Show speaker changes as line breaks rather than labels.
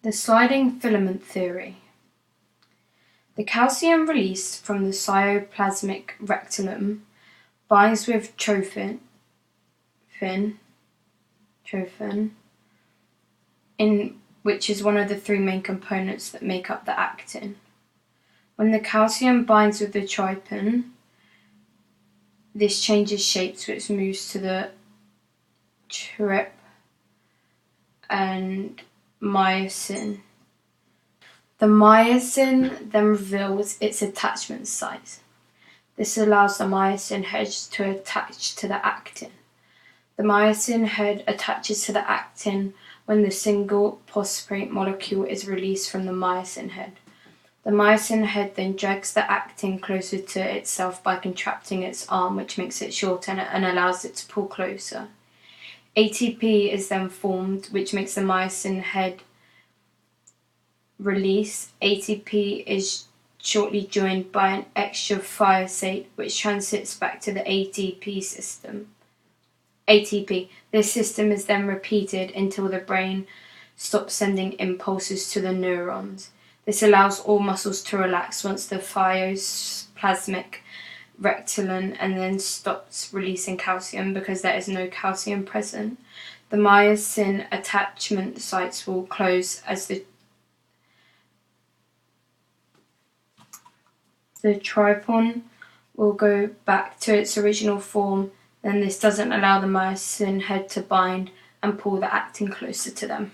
The sliding filament theory. The calcium released from the cytoplasmic reticulum binds with trophin, which is one of the three main components that make up the actin. When the calcium binds with the trophin, this changes shape, so it moves to the trip and myosin. The myosin then reveals its attachment site. This allows the myosin head to attach to the actin. The myosin head attaches to the actin when the single phosphate molecule is released from the myosin head. The myosin head then drags the actin closer to itself by contracting its arm, which makes it shorter and allows it to pull closer. ATP is then formed, which makes the myosin head release. ATP is shortly joined by an extra phosphate, which transits back to the ATP system. ATP. This system is then repeated until the brain stops sending impulses to the neurons. This allows all muscles to relax once the cytoplasmic reticulum and then stops releasing calcium because there is no calcium present. The myosin attachment sites will close as the trophin will go back to its original form. Then this doesn't allow the myosin head to bind and pull the actin closer to them.